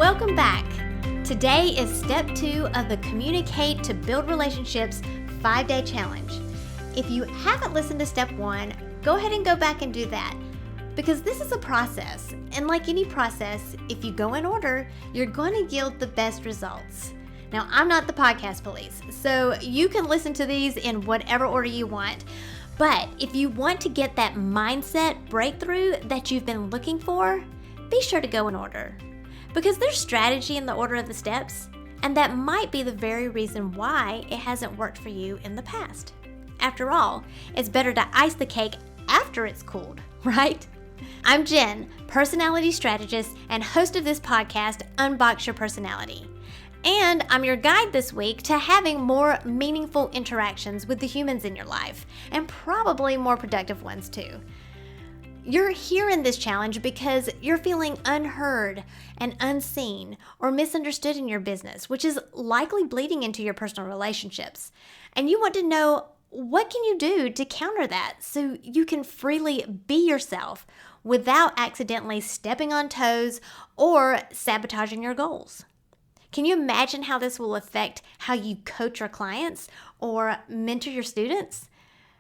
Welcome back. Today is step 2 of the Communicate to Build Relationships 5-day challenge. If you haven't listened to step 1, go ahead and go back and do that, because this is a process, and like any process, if you go in order, you're going to yield the best results. Now, I'm not the podcast police, so you can listen to these in whatever order you want, but if you want to get that mindset breakthrough that you've been looking for, be sure to go in order. Because there's strategy in the order of the steps, and that might be the very reason why it hasn't worked for you in the past. After all, it's better to ice the cake after it's cooled, right? I'm Jen, personality strategist and host of this podcast, Unbox Your Personality. And I'm your guide this week to having more meaningful interactions with the humans in your life, and probably more productive ones too. You're here in this challenge because you're feeling unheard and unseen or misunderstood in your business, which is likely bleeding into your personal relationships. And you want to know, what can you do to counter that so you can freely be yourself without accidentally stepping on toes or sabotaging your goals? Can you imagine how this will affect how you coach your clients or mentor your students?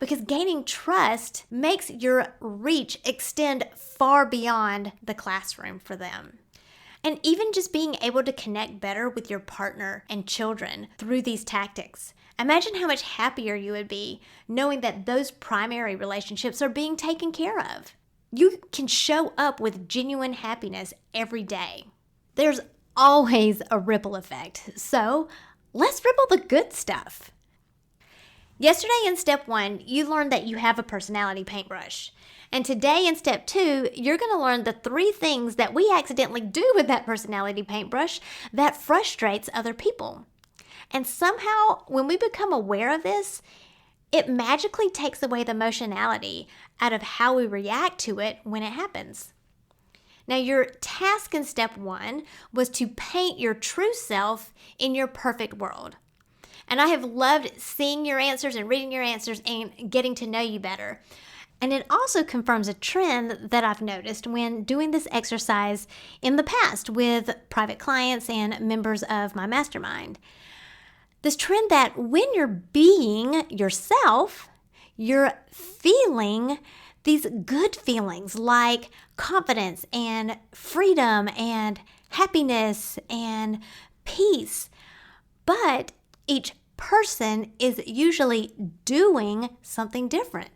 Because gaining trust makes your reach extend far beyond the classroom for them. And even just being able to connect better with your partner and children through these tactics. Imagine how much happier you would be knowing that those primary relationships are being taken care of. You can show up with genuine happiness every day. There's always a ripple effect, so let's ripple the good stuff. Yesterday in step 1, you learned that you have a personality paintbrush. And today in step 2, you're going to learn the 3 things that we accidentally do with that personality paintbrush that frustrates other people. And somehow, when we become aware of this, it magically takes away the emotionality out of how we react to it when it happens. Now, your task in step 1 was to paint your true self in your perfect world. And I have loved seeing your answers and reading your answers and getting to know you better. And it also confirms a trend that I've noticed when doing this exercise in the past with private clients and members of my mastermind. This trend that when you're being yourself, you're feeling these good feelings like confidence and freedom and happiness and peace. But each person is usually doing something different.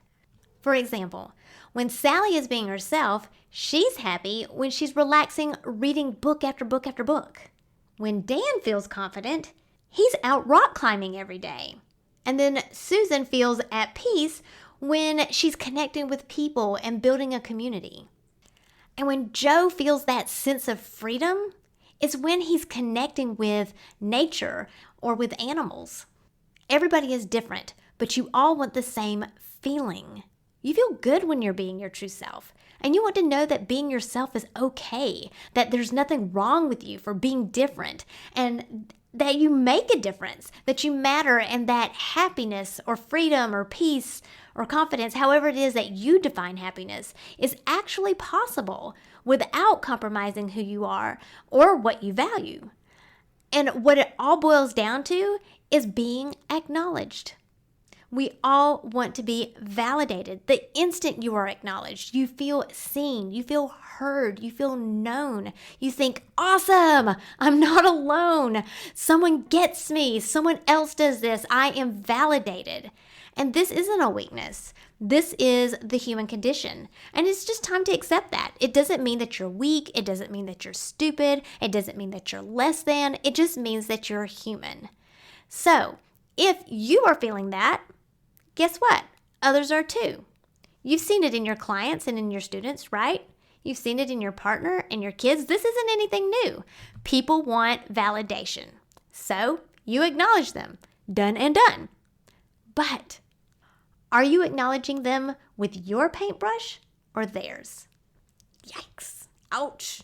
For example, when Sally is being herself, she's happy when she's relaxing reading book after book after book. When Dan feels confident, he's out rock climbing every day. And then Susan feels at peace when she's connecting with people and building a community. And when Joe feels that sense of freedom, it's when he's connecting with nature or with animals. Everybody is different, but you all want the same feeling. You feel good when you're being your true self, and you want to know that being yourself is okay, that there's nothing wrong with you for being different, and that you make a difference, that you matter, and that happiness or freedom or peace or confidence, however it is that you define happiness, is actually possible without compromising who you are or what you value. And what it all boils down to is being acknowledged. We all want to be validated. The instant you are acknowledged, you feel seen, you feel heard, you feel known. You think, awesome, I'm not alone. Someone gets me. Someone else does this. I am validated. And this isn't a weakness. This is the human condition. And it's just time to accept that. It doesn't mean that you're weak. It doesn't mean that you're stupid. It doesn't mean that you're less than. It just means that you're human. So, if you are feeling that, guess what? Others are too. You've seen it in your clients and in your students, right? You've seen it in your partner and your kids. This isn't anything new. People want validation. So, you acknowledge them. Done and done. But are you acknowledging them with your paintbrush or theirs? Yikes. Ouch.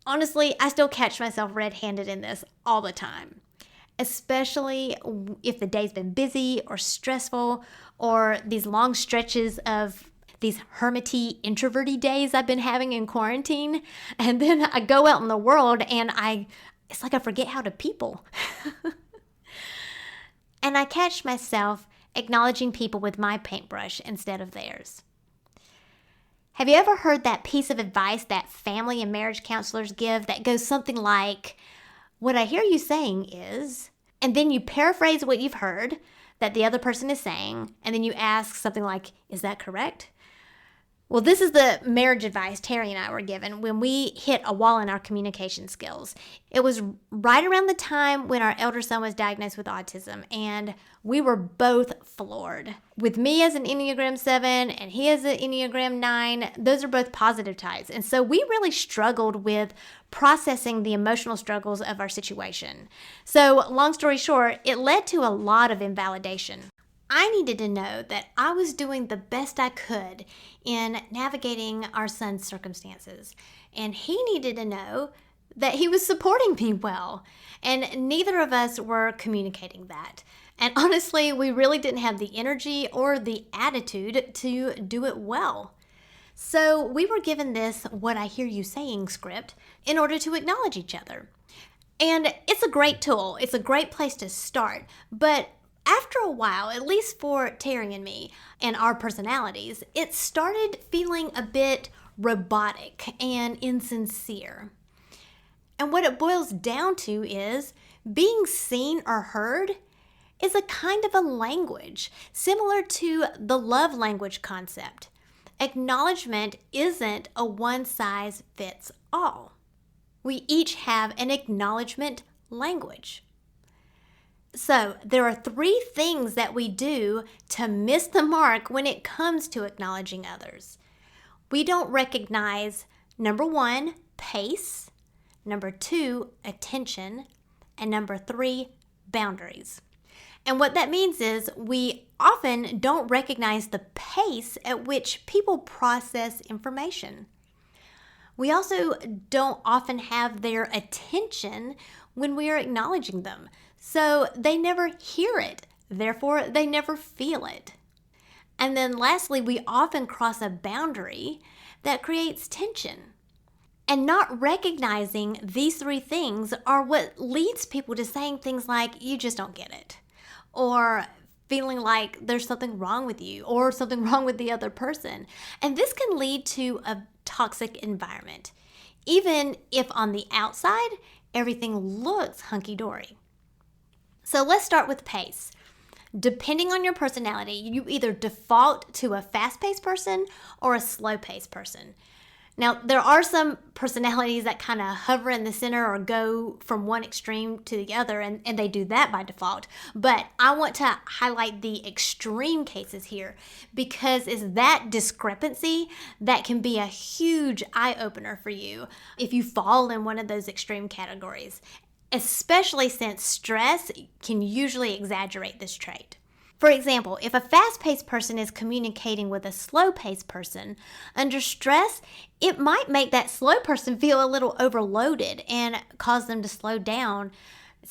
Honestly, I still catch myself red-handed in this all the time, especially if the day's been busy or stressful or these long stretches of these hermity, introverty days I've been having in quarantine. And then I go out in the world and it's like I forget how to people. And I catch myself acknowledging people with my paintbrush instead of theirs. Have you ever heard that piece of advice that family and marriage counselors give that goes something like, "What I hear you saying is," and then you paraphrase what you've heard that the other person is saying, and then you ask something like, "Is that correct?" Well, this is the marriage advice Terry and I were given when we hit a wall in our communication skills. It was right around the time when our elder son was diagnosed with autism, and we were both floored. With me as an Enneagram 7 and he as an Enneagram 9, those are both positive types. And so we really struggled with processing the emotional struggles of our situation. So long story short, it led to a lot of invalidation. I needed to know that I was doing the best I could in navigating our son's circumstances. And he needed to know that he was supporting me well. And neither of us were communicating that. And honestly, we really didn't have the energy or the attitude to do it well. So we were given this "what I hear you saying" script in order to acknowledge each other. And it's a great tool. It's a great place to start. But after a while, at least for Terry and me and our personalities, it started feeling a bit robotic and insincere. And what it boils down to is being seen or heard is a kind of a language, similar to the love language concept. Acknowledgement isn't a one-size-fits-all. We each have an acknowledgement language. So there are 3 things that we do to miss the mark when it comes to acknowledging others. We don't recognize, number 1, pace, number 2, attention, and number 3, boundaries. And what that means is we often don't recognize the pace at which people process information. We also don't often have their attention when we are acknowledging them. So they never hear it, therefore they never feel it. And then lastly, we often cross a boundary that creates tension. And not recognizing these 3 things are what leads people to saying things like, "You just don't get it," or feeling like there's something wrong with you or something wrong with the other person. And this can lead to a toxic environment, even if on the outside, everything looks hunky-dory. So let's start with pace. Depending on your personality, you either default to a fast-paced person or a slow-paced person. Now, there are some personalities that kind of hover in the center or go from one extreme to the other, and they do that by default. But I want to highlight the extreme cases here because it's that discrepancy that can be a huge eye-opener for you if you fall in one of those extreme categories, especially since stress can usually exaggerate this trait. For example, if a fast-paced person is communicating with a slow-paced person, under stress, it might make that slow person feel a little overloaded and cause them to slow down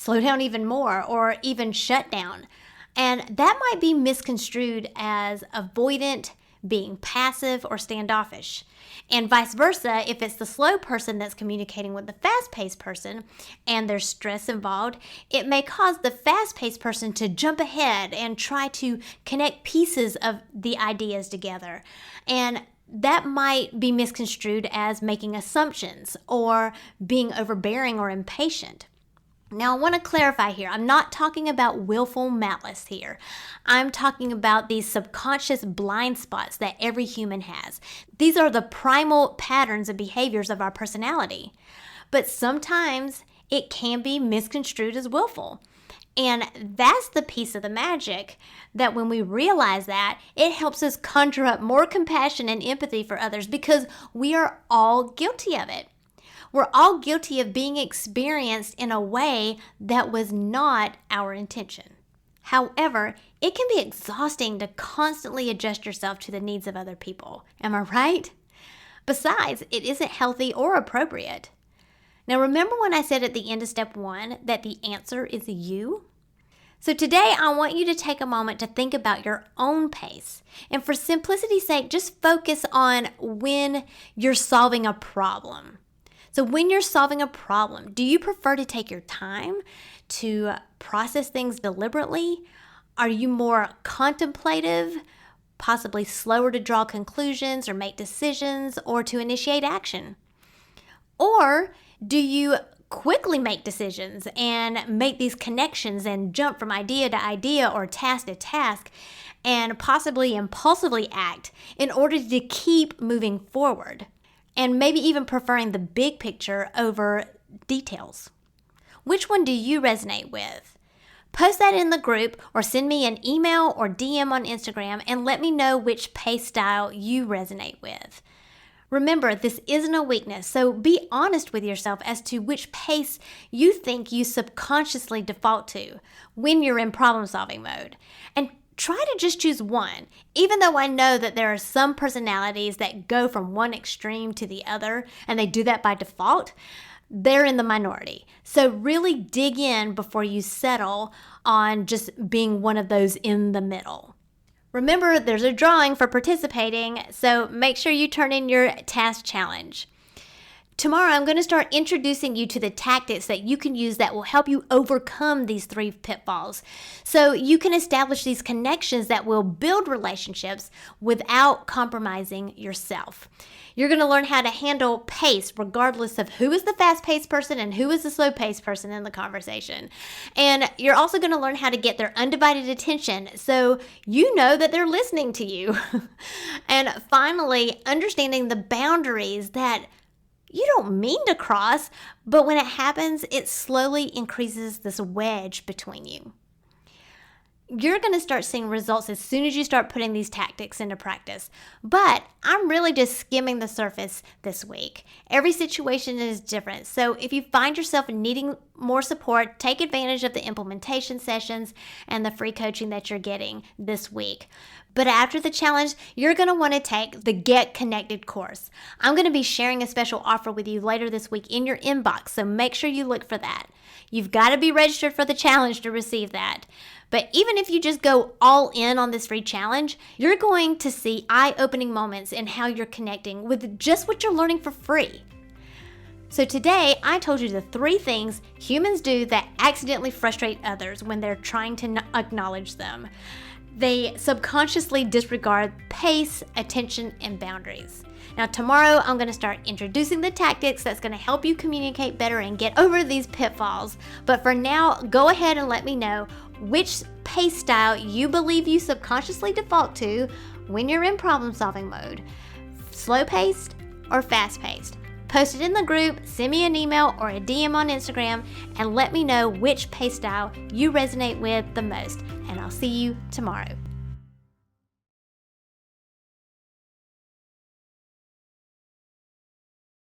even more, or even shut down. And that might be misconstrued as avoidant, being passive, or standoffish. And vice versa, if it's the slow person that's communicating with the fast-paced person and there's stress involved, it may cause the fast-paced person to jump ahead and try to connect pieces of the ideas together. And that might be misconstrued as making assumptions or being overbearing or impatient. Now, I want to clarify here. I'm not talking about willful malice here. I'm talking about these subconscious blind spots that every human has. These are the primal patterns and behaviors of our personality. But sometimes it can be misconstrued as willful. And that's the piece of the magic that when we realize that, it helps us conjure up more compassion and empathy for others because we are all guilty of it. We're all guilty of being experienced in a way that was not our intention. However, it can be exhausting to constantly adjust yourself to the needs of other people. Am I right? Besides, it isn't healthy or appropriate. Now, remember when I said at the end of step 1 that the answer is you? So today I want you to take a moment to think about your own pace. And for simplicity's sake, just focus on when you're solving a problem. So when you're solving a problem, do you prefer to take your time to process things deliberately? Are you more contemplative, possibly slower to draw conclusions or make decisions or to initiate action? Or do you quickly make decisions and make these connections and jump from idea to idea or task to task and possibly impulsively act in order to keep moving forward, and maybe even preferring the big picture over details? Which one do you resonate with? Post that in the group or send me an email or DM on Instagram and let me know which pace style you resonate with. Remember, this isn't a weakness, so be honest with yourself as to which pace you think you subconsciously default to when you're in problem-solving mode. And try to just choose one, even though I know that there are some personalities that go from one extreme to the other, and they do that by default. They're in the minority. So really dig in before you settle on just being one of those in the middle. Remember, there's a drawing for participating, so make sure you turn in your task challenge. Tomorrow, I'm going to start introducing you to the tactics that you can use that will help you overcome these 3 pitfalls, so you can establish these connections that will build relationships without compromising yourself. You're going to learn how to handle pace regardless of who is the fast-paced person and who is the slow-paced person in the conversation. And you're also going to learn how to get their undivided attention so you know that they're listening to you. And finally, understanding the boundaries that you don't mean to cross, but when it happens, it slowly increases this wedge between you. You're going to start seeing results as soon as you start putting these tactics into practice. But I'm really just skimming the surface this week. Every situation is different. So if you find yourself needing more support, take advantage of the implementation sessions and the free coaching that you're getting this week. But after the challenge, you're going to want to take the Get Connected course. I'm going to be sharing a special offer with you later this week in your inbox, so make sure you look for that. You've got to be registered for the challenge to receive that. But even if you just go all in on this free challenge, you're going to see eye-opening moments in how you're connecting with just what you're learning for free. So today, I told you the 3 things humans do that accidentally frustrate others when they're trying to acknowledge them. They subconsciously disregard pace, attention, and boundaries. Now tomorrow, I'm going to start introducing the tactics that's going to help you communicate better and get over these pitfalls. But for now, go ahead and let me know which pace style you believe you subconsciously default to when you're in problem-solving mode. Slow-paced or fast-paced? Post it in the group, send me an email or a DM on Instagram, and let me know which pace style you resonate with the most. And I'll see you tomorrow.